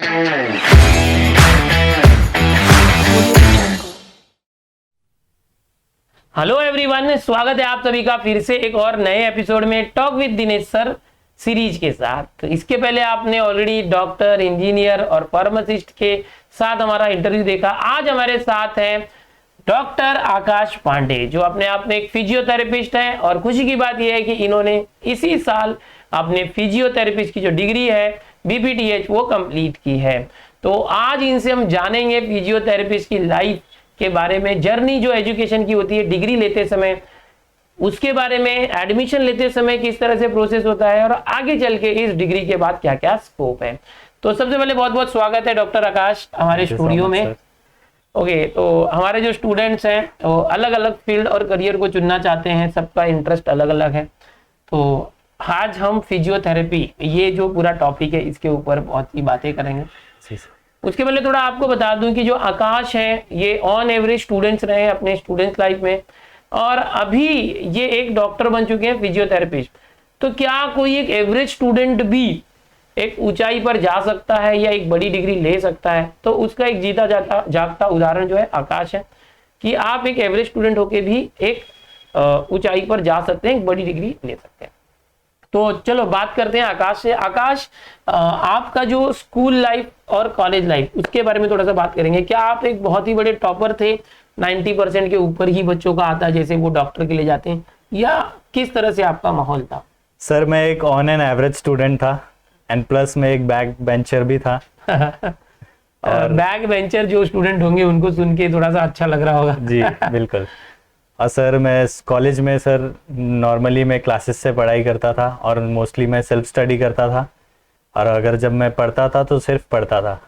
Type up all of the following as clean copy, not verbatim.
Hello everyone, स्वागत है आप सभी का फिर से एक और नए एपिसोड में talk with Dinesh sir series के साथ। इसके पहले आपने ऑलरेडी डॉक्टर, इंजीनियर और फार्मासिस्ट के साथ हमारा इंटरव्यू देखा। आज हमारे साथ हैं डॉक्टर आकाश पांडे, जो अपने आप में एक फिजियोथेरेपिस्ट हैं। और खुशी की बात यह है कि इन्होंने इसी साल अपने फिजियोथेरेपिस्ट की जो डिग्री है BPTH वो कंप्लीट की है। तो आज इनसे हम जानेंगे फिजियोथेरेपिस्ट की लाइफ के बारे में, जर्नी जो एजुकेशन की होती है डिग्री लेते समय, उसके बारे में, एडमिशन लेते समय किस तरह से प्रोसेस होता है और आगे चल के इस डिग्री के बाद क्या क्या स्कोप है। तो सबसे पहले बहुत बहुत स्वागत है डॉक्टर आकाश हमारे स्टूडियो में। ओके, तो हमारे जो स्टूडेंट्स हैं वो अलग अलग फील्ड और करियर को चुनना चाहते हैं, सबका इंटरेस्ट अलग अलग है। तो आज हम फिजियोथेरेपी, ये जो पूरा टॉपिक है, इसके ऊपर बहुत ही बातें करेंगे। उसके पहले थोड़ा आपको बता दूं कि जो आकाश है ये ऑन एवरेज स्टूडेंट्स रहे अपने स्टूडेंट्स लाइफ में, और अभी ये एक डॉक्टर बन चुके हैं, फिजियोथेरेपिस्ट। तो क्या कोई एक एवरेज स्टूडेंट भी एक ऊंचाई पर जा सकता है या एक बड़ी डिग्री ले सकता है? तो उसका एक जीता जागता उदाहरण जो है आकाश है, कि आप एक एवरेज स्टूडेंट होके भी एक ऊंचाई पर जा सकते हैं, एक बड़ी डिग्री ले सकते हैं। तो चलो बात करते हैं आकाश से। आकाश, आपका जो स्कूल लाइफ और कॉलेज लाइफ, उसके बारे में थोड़ा सा बात करेंगे। क्या आप एक बहुत ही बड़े टॉपर थे, 90% के ऊपर ही बच्चों का आता है जैसे वो डॉक्टर के लिए जाते हैं, या किस तरह से आपका माहौल था? सर, मैं एक ऑन एन एवरेज स्टूडेंट था, एंड प्लस में एक बैक बेंचर भी था। और बैक बेंचर जो स्टूडेंट होंगे उनको सुन के थोड़ा सा अच्छा लग रहा होगा। जी बिल्कुल। और सर, मैं कॉलेज में सर नॉर्मली मैं क्लासेस से पढ़ाई करता था और मोस्टली मैं सेल्फ स्टडी करता था। और अगर जब मैं पढ़ता था तो सिर्फ पढ़ता था,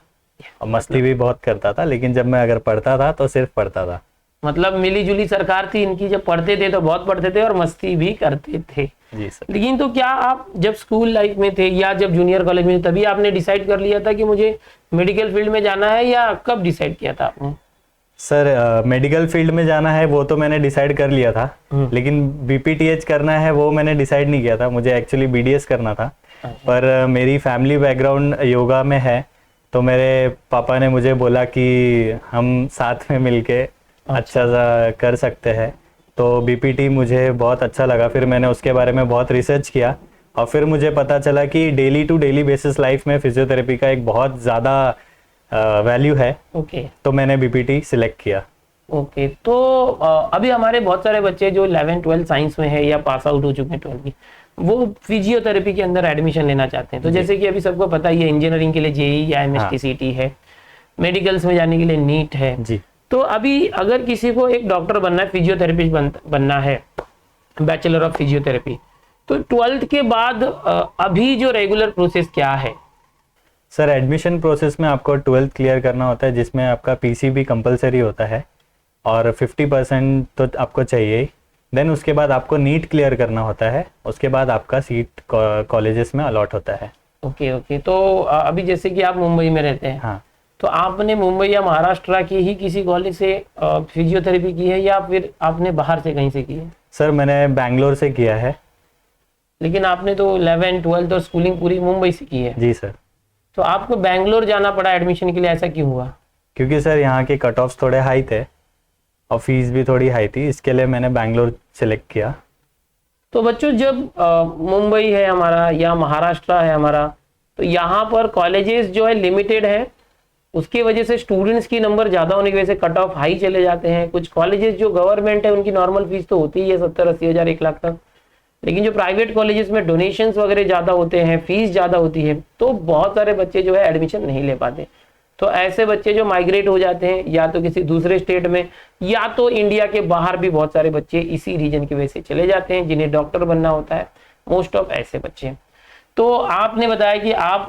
और मस्ती भी बहुत करता था, लेकिन जब मैं अगर पढ़ता था तो सिर्फ पढ़ता था। मतलब मिली जुली सरकार थी इनकी, जब पढ़ते थे तो बहुत पढ़ते थे और मस्ती भी करते थे। जी सर। लेकिन तो क्या आप जब स्कूल लाइफ में थे या जब जूनियर कॉलेज में, तभी आपने डिसाइड कर लिया था कि मुझे मेडिकल फील्ड में जाना है, या कब डिसाइड किया था आपने? सर, मेडिकल फील्ड में जाना है वो तो मैंने डिसाइड कर लिया था, लेकिन BPTH करना है वो मैंने डिसाइड नहीं किया था। मुझे एक्चुअली BDS करना था। पर मेरी फैमिली बैकग्राउंड योगा में है, तो मेरे पापा ने मुझे बोला कि हम साथ में मिलके अच्छा सा कर सकते हैं। तो BPT मुझे बहुत अच्छा लगा। फिर मैंने उसके बारे में बहुत रिसर्च किया, और फिर मुझे पता चला कि daily to daily basis life में फिजियोथेरेपी का एक बहुत ज़्यादा वैल्यू है। ओके। तो मैंने BPT सिलेक्ट किया। ओके, तो अभी हमारे बहुत सारे बच्चे जो 11-12 साइंस में है या पास आउट हो चुके हैं 12 की, वो फिजियोथेरेपी के अंदर एडमिशन लेना चाहते हैं। तो जैसे कि अभी सबको पता ही है, इंजीनियरिंग के लिए JEE या MSTCT है, मेडिकल्स में जाने के लिए नीट है जी। तो अभी अगर किसी को एक डॉक्टर बनना है, फिजियोथेरेपिस्ट बनना है, बैचलर ऑफ फिजियोथेरेपी, तो 12th के बाद अभी जो रेगुलर प्रोसेस क्या है? सर, एडमिशन प्रोसेस में आपको 12th क्लियर करना होता है, जिसमें आपका PCB कंपलसरी होता है, और 50% तो आपको चाहिए ही। देन उसके बाद आपको नीट क्लियर करना होता है, उसके बाद आपका सीट कॉलेजेस में अलॉट होता है। ओके। तो अभी जैसे कि आप मुंबई में रहते हैं, हाँ। तो आपने मुंबई या महाराष्ट्र की ही किसी कॉलेज से फिजियोथेरेपी की है, या फिर आपने बाहर से कहीं से की है? सर, मैंने बैंगलोर से किया है। लेकिन आपने तो 11, 12 और स्कूलिंग पूरी मुंबई से की है। जी सर। तो आपको बैंगलोर जाना पड़ा एडमिशन के लिए, ऐसा क्यों हुआ? क्योंकि सर यहाँ के कट ऑफ्स थोड़े हाई थे और फीस भी थोड़ी हाई थी, इसके लिए मैंने बैंगलोर सेलेक्ट किया। तो बच्चों, जब मुंबई है हमारा या महाराष्ट्र है हमारा, तो यहाँ पर कॉलेजेस जो है लिमिटेड है, उसकी वजह से स्टूडेंट्स की नंबर ज़्यादा होने की वजह से कट ऑफ हाई चले जाते हैं। कुछ कॉलेजेस जो गवर्नमेंट है उनकी नॉर्मल फीस तो होती ही है 70-80 हज़ार 1 लाख तक, लेकिन जो प्राइवेट कॉलेजेस में डोनेशंस वगैरह ज़्यादा होते हैं, फीस ज़्यादा होती है, तो बहुत सारे बच्चे जो है एडमिशन नहीं ले पाते। तो ऐसे बच्चे जो माइग्रेट हो जाते हैं, या तो किसी दूसरे स्टेट में, या तो इंडिया के बाहर भी बहुत सारे बच्चे इसी रीजन की वजह से चले जाते हैं, जिन्हें डॉक्टर बनना होता है, मोस्ट ऑफ ऐसे बच्चे। तो आपने बताया कि आप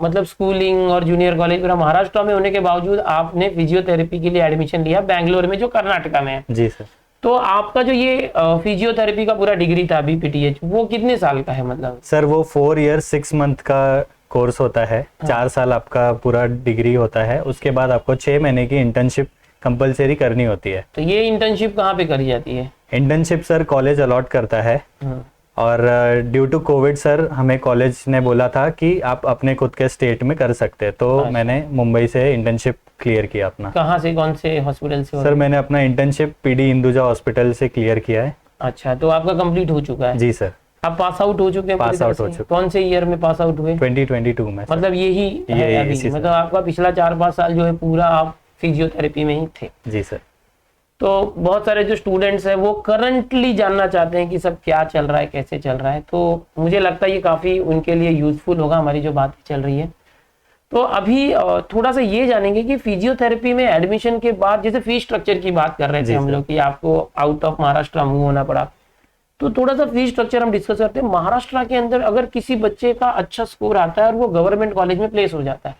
मतलब स्कूलिंग और जूनियर कॉलेज पूरा महाराष्ट्र में होने के बावजूद आपने फिजियोथेरेपी के लिए एडमिशन लिया बैंगलोर में, जो कर्नाटका में है। जी सर। तो आपका जो ये फिजियोथेरेपी का पूरा डिग्री था BPTH, वो कितने साल का है? मतलब सर, वो 4 years 6 month का कोर्स होता है। 4 साल आपका पूरा डिग्री होता है, उसके बाद आपको 6 महीने की इंटर्नशिप कंपलसरी करनी होती है। तो ये इंटर्नशिप कहाँ पे करी जाती है? इंटर्नशिप सर कॉलेज अलॉट करता है, और ड्यू टू कोविड सर हमें कॉलेज ने बोला था कि आप अपने खुद के स्टेट में कर सकते हैं, तो अच्छा। मैंने मुंबई से इंटर्नशिप क्लियर किया अपना। कहाँ से, कौन से हॉस्पिटल से? सर मैंने अपना इंटर्नशिप पीडी हिंदुजा हॉस्पिटल से क्लियर किया है। अच्छा, तो आपका कंप्लीट हो चुका है? जी सर। आप पास आउट हो चुके हैं? पास पूरी तरह आउट हो से? चुका। कौन से ईयर में पास आउट हुए? 2022 में सर। मतलब यही है ये अभी, इसी मतलब आपका पिछला 4-5 साल जो है पूरा आप फिजियोथेरेपी में ही थे। जी सर। तो बहुत सारे जो स्टूडेंट्स हैं वो करंटली जानना चाहते हैं कि सब क्या चल रहा है, कैसे चल रहा है, तो मुझे लगता है ये काफ़ी उनके लिए यूजफुल होगा हमारी जो बातें चल रही है। तो अभी थोड़ा सा ये जानेंगे कि फिजियोथेरेपी में एडमिशन के बाद, जैसे फीस स्ट्रक्चर की बात कर रहे थे हम लोग कि आपको आउट ऑफ महाराष्ट्र मूव होना पड़ा, तो थोड़ा सा फीस स्ट्रक्चर हम डिस्कस करते हैं। महाराष्ट्र के अंदर अगर किसी बच्चे का अच्छा स्कोर आता है और वो गवर्नमेंट कॉलेज में प्लेस हो जाता है,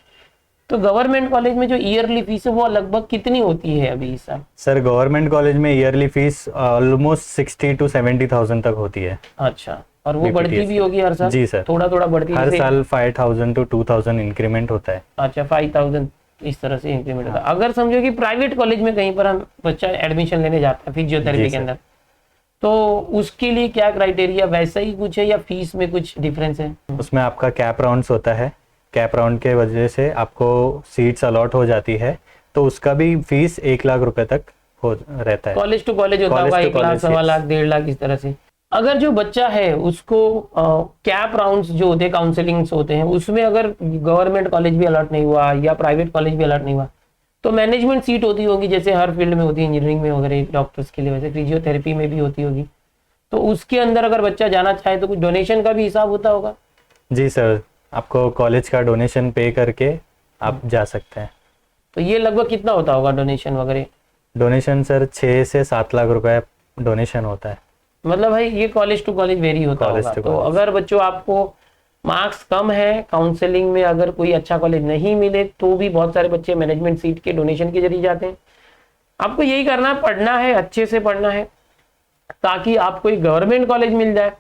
तो गवर्नमेंट कॉलेज में जो ईयरली फीस है वो लगभग कितनी होती है अभी इस साल? सर गवर्नमेंट कॉलेज में ईयरली फीस ऑलमोस्ट 60 to 70,000 तक होती है। अच्छा, और वो BPTS बढ़ती भी होगी हर साल? जी सर। थोड़ा थोड़ा बढ़ती हर जैसे- साल 5,000 to 2,000 इंक्रीमेंट होता है। अच्छा, 5,000 इस तरह से इंक्रीमेंट होता है। अगर समझो कि प्राइवेट कॉलेज में कहीं पर हम बच्चा एडमिशन लेने जाता है फिजियोथेरेपी जी के सर। अंदर, तो उसके लिए क्या क्राइटेरिया, वैसा ही कुछ है या फीस में कुछ डिफरेंस है? उसमें आपका कैप राउंड्स होता है, कैप राउंड के वजह से आपको सीट्स अलॉट हो जाती है, तो उसका भी फीस 1 लाख रुपए तक हो रहता है। कॉलेज टू कॉलेज होता College होगा, to 1 lakh, college, 1.25 yes. Lakh, 1.5 lakh इस तरह से। अगर जो बच्चा है उसको कैप राउंड्स जो होते हैं, काउंसलिंग्स होते हैं, उसमें अगर गवर्नमेंट कॉलेज भी अलॉट नहीं हुआ या प्राइवेट कॉलेज भी अलॉट नहीं हुआ, तो मैनेजमेंट सीट होती होगी, जैसे हर फील्ड में होती है, इंजीनियरिंग में वगैरह डॉक्टर्स के लिए, वैसे फिजियोथेरेपी में भी होती होगी। तो उसके अंदर अगर बच्चा जाना चाहे तो कुछ डोनेशन का भी हिसाब होता होगा? जी सर, आपको कॉलेज का डोनेशन पे करके आप जा सकते हैं। तो ये लगभग कितना होता होगा डोनेशन वगैरह? डोनेशन सर 6 से 7 लाख रुपए डोनेशन होता है। मतलब भाई ये कॉलेज टू कॉलेज वेरी होता College होगा। to तो college। अगर बच्चों आपको मार्क्स कम है काउंसलिंग में, अगर कोई अच्छा कॉलेज नहीं मिले, तो भी बहुत सारे बच्चे मैनेजमेंट सीट के डोनेशन के जरिए जाते हैं। आपको यही करना है, पढ़ना है, अच्छे से पढ़ना है, ताकि आपको एक गवर्नमेंट कॉलेज मिल जाए।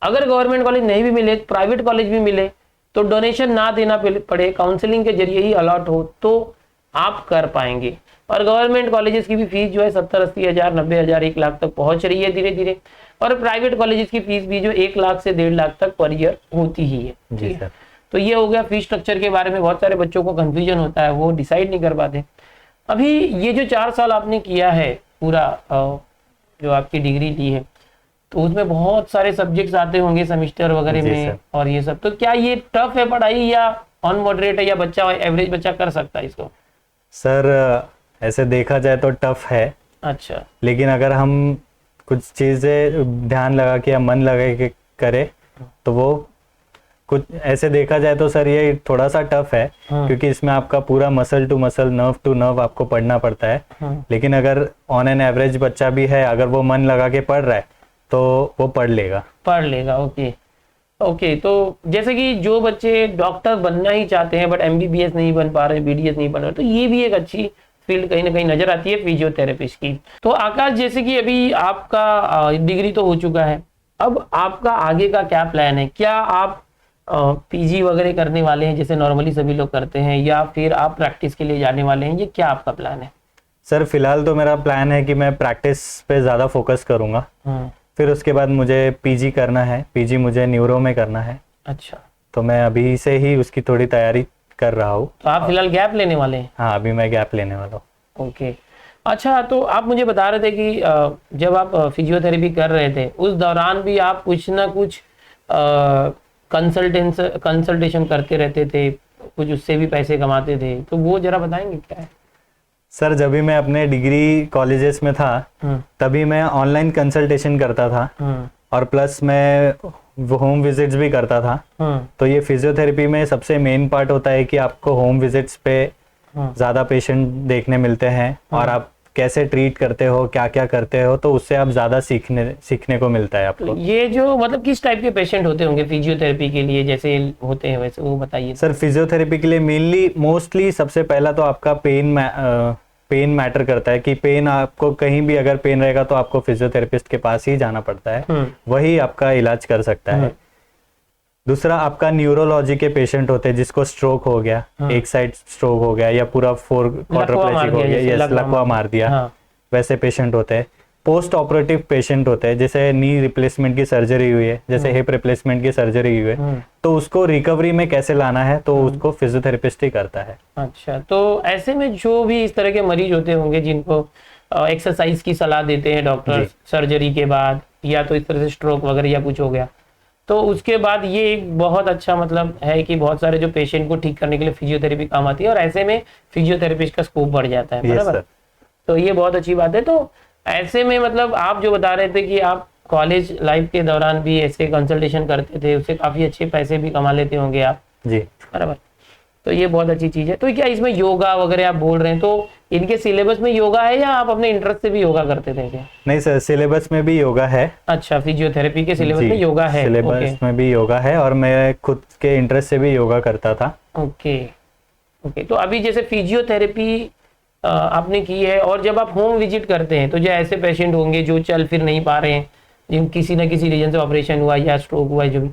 अगर गवर्नमेंट कॉलेज नहीं भी मिले, प्राइवेट कॉलेज भी मिले, तो डोनेशन ना देना पड़े, काउंसलिंग के जरिए ही अलॉट हो, तो आप कर पाएंगे। और गवर्नमेंट कॉलेजेस की भी फीस जो है 70-80 हज़ार, 90 हज़ार, 1 लाख तक पहुंच रही है धीरे धीरे। और प्राइवेट कॉलेजेस की फीस भी जो 1 लाख से 1.5 लाख तक पर ईयर होती ही है। जी ठीक है, सर। तो ये हो गया फीस स्ट्रक्चर के बारे में। बहुत सारे बच्चों को कंफ्यूजन होता है, वो डिसाइड नहीं कर पाते। अभी ये जो 4 साल आपने किया है पूरा, जो आपकी डिग्री ली है, तो उसमें बहुत सारे सब्जेक्ट्स आते होंगे सेमेस्टर वगैरह जी में सर। और ये सब, तो क्या ये टफ है पढ़ाई या ऑन मॉडरेट है, या बच्चा एवरेज बच्चा कर सकता है इसको? सर ऐसे देखा जाए तो टफ है, अच्छा, लेकिन अगर हम कुछ चीज़ें ध्यान लगा के या मन लगा के करें तो वो कुछ ऐसे देखा जाए तो सर ये थोड़ा सा टफ है, क्योंकि इसमें आपका पूरा muscle to muscle, nerve to nerve आपको पढ़ना पड़ता है। लेकिन अगर ऑन एन एवरेज बच्चा भी है, अगर वो मन लगा के पढ़ रहा है तो वो पढ़ लेगा। Okay okay. तो जैसे कि जो बच्चे डॉक्टर बनना ही चाहते हैं बट एमबीबीएस नहीं बन पा रहे, बीडीएस नहीं बन रहे, तो ये भी एक अच्छी फील्ड कहीं ना कहीं नजर आती है फिजियोथेरेपिस्ट की। तो आकाश, जैसे कि अभी आपका डिग्री तो हो चुका है, अब आपका आगे का क्या प्लान है? क्या आप पीजी वगैरह करने वाले हैं जैसे नॉर्मली सभी लोग करते हैं, या फिर आप प्रैक्टिस के लिए जाने वाले हैं? ये क्या आपका प्लान है? सर फिलहाल तो मेरा प्लान है कि मैं प्रैक्टिस पे ज़्यादा फोकस करूँगा, फिर उसके बाद मुझे पीजी करना है। पीजी मुझे न्यूरो में करना है। अच्छा, तो मैं अभी से ही उसकी थोड़ी तैयारी कर रहा हूँ। तो आप फिलहाल गैप लेने वाले हैं? हाँ, अभी मैं गैप लेने वाला हूँ। ओके। अच्छा, तो आप मुझे बता रहे थे कि जब आप फिजियोथेरेपी कर रहे थे उस दौरान भी आप कुछ ना कुछ कंसल्टेशन करते रहते थे, कुछ उससे भी पैसे कमाते थे, तो वो जरा बताएंगे क्या है? सर जब भी मैं अपने डिग्री कॉलेजेस में था तभी मैं ऑनलाइन कंसल्टेशन करता था, और प्लस मैं होम विजिट्स भी करता था। तो ये फिजियोथेरेपी में सबसे मेन पार्ट होता है कि आपको होम विजिट्स पे ज़्यादा पेशेंट देखने मिलते हैं, और आप कैसे ट्रीट करते हो, क्या क्या करते हो, तो उससे आप ज़्यादा सीखने को मिलता है आपको। तो ये जो मतलब किस टाइप के पेशेंट होते होंगे फिजियोथेरेपी के लिए, जैसे होते हैं वैसे वो बताइए। सर फिजियोथेरेपी के लिए मेनली मोस्टली सबसे पहला तो आपका पेन मैटर करता है, कि पेन आपको कहीं भी अगर पेन रहेगा तो आपको फिजियोथेरेपिस्ट के पास ही जाना पड़ता है, वही आपका इलाज कर सकता है। दूसरा आपका न्यूरोलॉजी के पेशेंट होते हैं, जिसको स्ट्रोक हो गया, एक साइड स्ट्रोक हो गया या पूरा 4 क्वाड्रिप्लेजिक हो गया, यस लकवा मार दिया, वैसे पेशेंट होते हैं। पोस्ट ऑपरेटिव पेशेंट होते हैं, जैसे नी रिप्लेसमेंट की सर्जरी हुई है, जैसे हिप रिप्लेसमेंट की सर्जरी हुई है, तो उसको रिकवरी में कैसे लाना है तो उसको फिजियोथेरेपिस्ट ही करता है। अच्छा, तो ऐसे में जो भी इस तरह के मरीज होते होंगे जिनको एक्सरसाइज की सलाह देते हैं डॉक्टर सर्जरी के बाद, या तो इस तरह से स्ट्रोक वगैरह या कुछ हो गया, तो उसके बाद ये एक बहुत अच्छा मतलब है कि बहुत सारे जो पेशेंट को ठीक करने के लिए फिजियोथेरेपी काम आती है, और ऐसे में फिजियोथेरेपिस्ट का स्कोप बढ़ जाता है, बराबर। तो ये बहुत अच्छी बात है। तो ऐसे में मतलब आप जो बता रहे थे कि आप कॉलेज लाइफ के दौरान भी ऐसे कंसल्टेशन करते थे, उससे काफी अच्छे पैसे भी कमा लेते होंगे आप जी, बराबर। तो ये बहुत अच्छी चीज है। तो क्या इसमें योगा वगैरह आप बोल रहे हैं, तो इनके सिलेबस में योगा है या आप अपने इंटरेस्ट से भी योगा करते थे क्या? नहीं सर, सिलेबस में भी योगा है। अच्छा, फिजियोथेरेपी के सिलेबस में योगा है? सिलेबस में भी योगा है, और मैं खुद के इंटरेस्ट से भी योगा करता था। Okay okay. तो अभी जैसे फिजियोथेरेपी आपने की है, और जब आप होम विजिट करते हैं तो जो ऐसे पेशेंट होंगे जो चल फिर नहीं पा रहे हैं, जिन किसी ना किसी रीजन से ऑपरेशन हुआ या स्ट्रोक हुआ जो भी,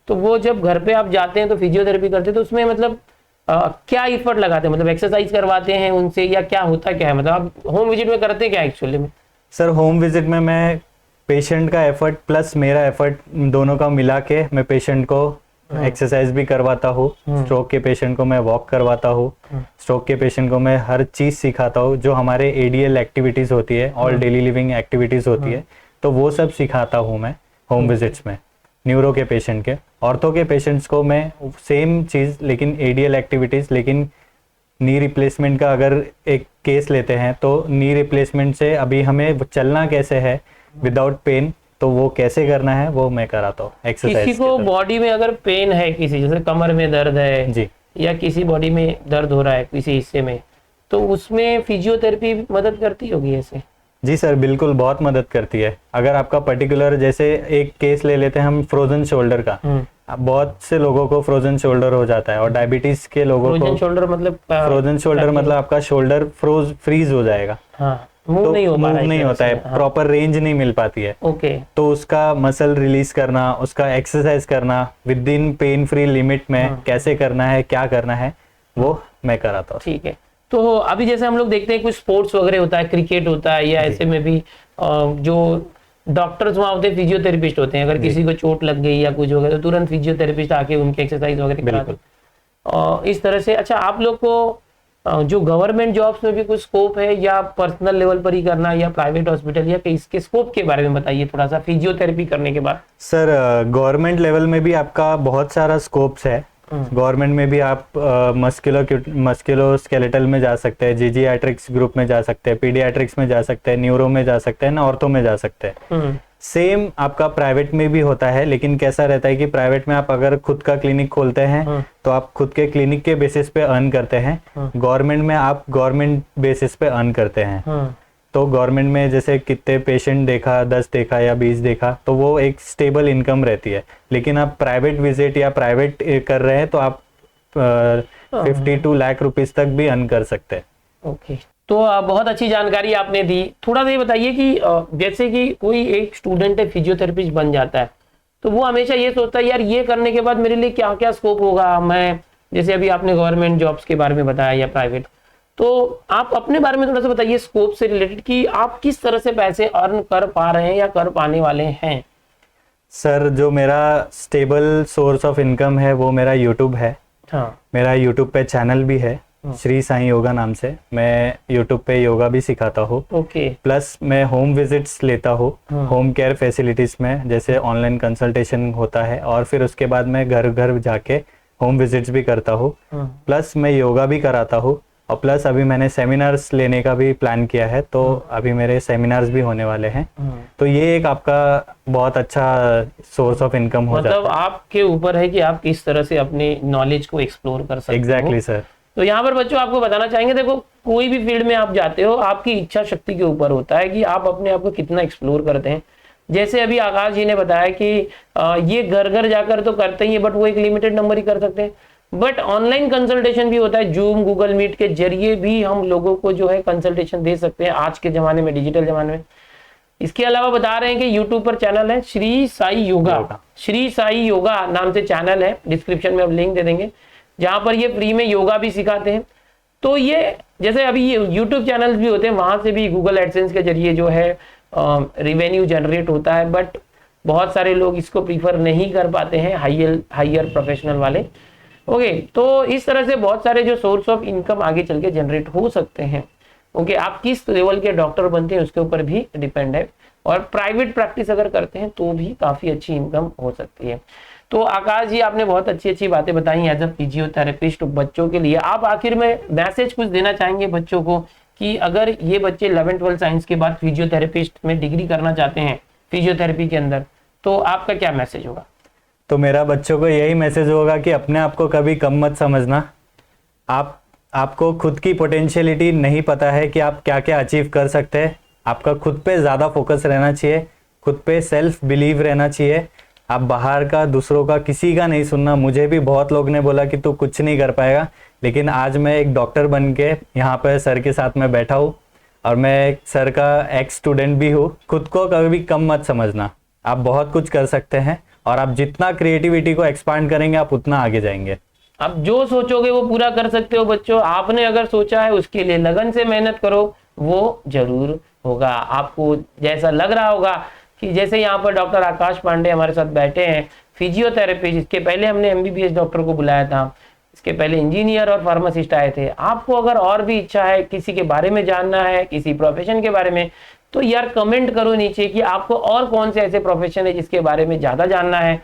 तो वो जब घर पे आप जाते हैं तो फिजियोथेरेपी करते हैं, तो उसमें मतलब क्या एफर्ट लगाते हैं, मतलब एक्सरसाइज करवाते हैं उनसे या क्या होता क्या है, मतलब आप होम विजिट में करते हैं क्या एक्चुअली में? सर होम विजिट में मैं पेशेंट का एफर्ट प्लस मेरा एफर्ट दोनों का मिला के मैं पेशेंट को एक्सरसाइज भी करवाता हूँ, स्ट्रोक के पेशेंट को मैं वॉक करवाता हूँ, स्ट्रोक के पेशेंट को मैं हर चीज सिखाता हूँ, जो हमारे एडीएल एक्टिविटीज होती है, ऑल डेली लिविंग एक्टिविटीज होती है, तो वो सब सिखाता हूँ मैं होम विजिट्स में। न्यूरो के पेशेंट के, ऑर्थो के पेशेंट्स को मैं सेम चीज, लेकिन एडीएल एक्टिविटीज, लेकिन नी रिप्लेसमेंट का अगर एक केस लेते हैं तो नी रिप्लेसमेंट से अभी हमें चलना कैसे है विदाउट पेन, तो वो कैसे करना है वो मैं कराता हूँ एक्सरसाइज। किसी को बॉडी में अगर पेन है, किसी जैसे कमर में दर्द है जी, या किसी बॉडी में दर्द हो रहा है किसी हिस्से में, तो उसमें फिजियोथेरेपी मदद करती होगी ऐसे? जी सर, बिल्कुल बहुत मदद करती है। अगर आपका पर्टिकुलर, जैसे एक केस ले लेते हैं हम फ्रोजन शोल्डर का, बहुत से लोगों को फ्रोजन शोल्डर हो जाता है, और डायबिटीज के लोगों को फ्रोजन शोल्डर मतलब फ्रोजन शोल्डर मतलब आपका शोल्डर फ्रीज हो जाएगा, मूव तो नहीं हो पा मूव रहा है, नहीं होता है, प्रॉपर रेंज नहीं मिल पाती है। ओके। तो उसका मसल रिलीज करना, उसका एक्सरसाइज करना with in pain free limit में कैसे करना है, क्या करना है, वो मैं कराता हूँ। ठीक है। तो अभी जैसे हम लोग देखते हैं कुछ स्पोर्ट्स वगैरह होता है, क्रिकेट होता है, या ऐसे में भी जो डॉक्टर्स वहाँ होते हैं फिजियोथेरेपिस्ट होते हैं, अगर किसी को चोट लग गई या कुछ हो गया तो तुरंत फिजियोथेरेपिस्ट आके उनकी एक्सरसाइज वगैरह कराते हैं इस तरह से। अच्छा, आप लोग को जो गवर्नमेंट जॉब्स में भी कुछ स्कोप है, या पर्सनल लेवल पर ही करना, या प्राइवेट हॉस्पिटल, या इसके स्कोप के बारे में बताइए थोड़ा सा फिजियोथेरेपी करने के बाद। सर गवर्नमेंट लेवल में भी आपका बहुत सारा स्कोप्स है। गवर्नमेंट में भी आप मस्कुलोस्केलेटल में जा सकते हैं, जीजीआट्रिक्स ग्रुप में जा सकते हैं, पीडियाट्रिक्स में जा सकते हैं, न्यूरो में जा सकते हैं ना, ऑर्थो में जा सकते हैं। सेम आपका प्राइवेट में भी होता है, लेकिन कैसा रहता है कि प्राइवेट में आप अगर खुद का क्लिनिक खोलते हैं तो आप खुद के क्लिनिक के बेसिस पे अर्न करते हैं। गवर्नमेंट में आप गवर्नमेंट बेसिस पे अर्न करते हैं। तो गवर्नमेंट में जैसे कितने पेशेंट देखा, 10 देखा या 20 देखा, तो वो एक स्टेबल इनकम रहती है। लेकिन आप प्राइवेट विजिट या प्राइवेट कर रहे हैं तो आप 52 लाख रुपीस तक भी अर्न कर सकते हैं। ओके, तो बहुत अच्छी जानकारी आपने दी। थोड़ा सा ये बताइए कि जैसे कि कोई एक स्टूडेंट है फिजियोथेरेपिस्ट बन जाता है, तो वो हमेशा ये सोचता है यार ये करने के बाद मेरे लिए क्या क्या स्कोप होगा। मैं जैसे अभी आपने गवर्नमेंट जॉब्स के बारे में बताया या प्राइवेट, तो आप अपने बारे में थोड़ा सा बताइए स्कोप से रिलेटेड कि आप किस तरह से पैसे अर्न कर पा रहे हैं या कर पाने वाले हैं। सर जो मेरा स्टेबल सोर्स ऑफ इनकम है वो मेरा यूट्यूब है। मेरा यूट्यूब पे चैनल भी है श्री साईं योगा नाम से। मैं यूट्यूब पे योगा भी सिखाता हूँ। प्लस मैं होम विजिट्स लेता हूँ होम केयर फैसिलिटीज में, जैसे ऑनलाइन कंसल्टेशन होता है, और फिर उसके बाद मैं घर घर जाके होम विजिट्स भी करता हूँ। प्लस मैं योगा भी कराता हूँ, और प्लस अभी मैंने सेमिनार्स लेने का भी प्लान किया है, तो अभी मेरे सेमिनार्स भी होने वाले हैं। तो ये एक आपका बहुत अच्छा सोर्स ऑफ इनकम हो जाता है। मतलब आपके ऊपर है कि आप किस तरह से अपने नॉलेज को एक्सप्लोर कर सकते हो। Exactly sir. तो यहाँ पर बच्चों आपको बताना चाहेंगे, देखो कोई भी फील्ड में आप जाते हो, आपकी इच्छा शक्ति के ऊपर होता है कि आप अपने आप को कितना एक्सप्लोर करते हैं। जैसे अभी आकाश जी ने बताया कि ये घर घर जाकर तो करते ही है, बट वो एक लिमिटेड नंबर ही कर सकते हैं। बट ऑनलाइन कंसल्टेशन भी होता है, जूम गूगल मीट के जरिए भी हम लोगों को जो है कंसल्टेशन दे सकते हैं आज के जमाने में, डिजिटल जमाने में। इसके अलावा बता रहे हैं कि यूट्यूब पर चैनल है श्री साई योगा। श्री साई योगा नाम से चैनल है, डिस्क्रिप्शन में हम लिंक दे देंगे, जहां पर ये फ्री में योगा भी सिखाते हैं। तो ये जैसे अभी ये यूट्यूब चैनल भी होते हैं, वहां से भी गूगल एडसेंस के जरिए जो है रिवेन्यू जनरेट होता है, बट बहुत सारे लोग इसको प्रीफर नहीं कर पाते हैं, हायर प्रोफेशनल वाले। ओके, तो इस तरह से बहुत सारे जो सोर्स ऑफ इनकम आगे चल के जनरेट हो सकते हैं। ओके, आप किस लेवल के डॉक्टर बनते हैं उसके ऊपर भी डिपेंड है, और प्राइवेट प्रैक्टिस अगर करते हैं तो भी काफी अच्छी इनकम हो सकती है। तो आकाश जी, आपने बहुत अच्छी अच्छी बातें बताई एज अ फिजियोथेरेपिस्ट बच्चों के लिए। आप आखिर में मैसेज कुछ देना चाहेंगे बच्चों को कि अगर ये बच्चे 11th-12 साइंस के बाद फिजियोथेरेपिस्ट में डिग्री करना चाहते हैं फिजियोथेरेपी के अंदर, तो आपका क्या मैसेज होगा? तो मेरा बच्चों को यही मैसेज होगा कि अपने आप को कभी कम मत समझना। आपको खुद की पोटेंशियलिटी नहीं पता है कि आप क्या क्या अचीव कर सकते हैं। आपका खुद पे ज़्यादा फोकस रहना चाहिए, खुद पे सेल्फ बिलीव रहना चाहिए। आप बाहर का, दूसरों का, किसी का नहीं सुनना। मुझे भी बहुत लोग ने बोला कि तू कुछ नहीं कर पाएगा, लेकिन आज मैं एक डॉक्टर बन के यहाँ पर सर के साथ में बैठा हूँ, और मैं सर का एक्स स्टूडेंट भी हूँ। खुद को कभी कम मत समझना, आप बहुत कुछ कर सकते हैं, और आप जितना क्रिएटिविटी को एक्सपांड करेंगे आप उतना आगे जाएंगे। आप जो सोचोगे वो पूरा कर सकते हो बच्चों। आपने अगर सोचा है उसके लिए लगन से मेहनत करो, वो जरूर होगा। आपको जैसा लग रहा होगा कि जैसे यहाँ पर डॉक्टर आकाश पांडे हमारे साथ बैठे हैं, फिजियोथेरेपिस्ट, इसके पहले हमने MBBS डॉक्टर को बुलाया था, इसके पहले इंजीनियर और फार्मासिस्ट आए थे। आपको अगर और भी इच्छा है, किसी के बारे में जानना है, किसी प्रोफेशन के बारे में, तो यार कमेंट करो नीचे कि आपको और कौन से ऐसे प्रोफेशन है जिसके बारे में ज़्यादा जानना है।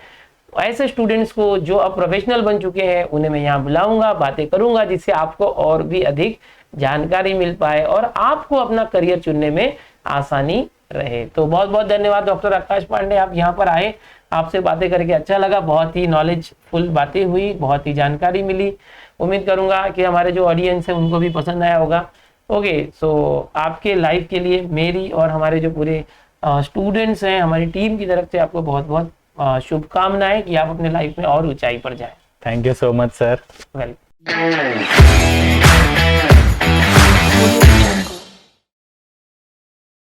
ऐसे स्टूडेंट्स को जो अब प्रोफेशनल बन चुके हैं उन्हें मैं यहाँ बुलाऊंगा, बातें करूंगा, जिससे आपको और भी अधिक जानकारी मिल पाए और आपको अपना करियर चुनने में आसानी रहे। तो बहुत बहुत धन्यवाद डॉक्टर आकाश पांडे, आप यहाँ पर आए, आपसे बातें करके अच्छा लगा। बहुत ही नॉलेजफुल बातें हुई, बहुत ही जानकारी मिली। उम्मीद करूंगा कि हमारे जो ऑडियंस है उनको भी पसंद आया होगा। ओके, सो आपके लाइफ के लिए मेरी और हमारे जो पूरे स्टूडेंट्स हैं, हमारी टीम की तरफ से आपको बहुत बहुत शुभकामनाएं कि आप अपने लाइफ में और ऊंचाई पर जाएं। Thank you so much sir. Welcome.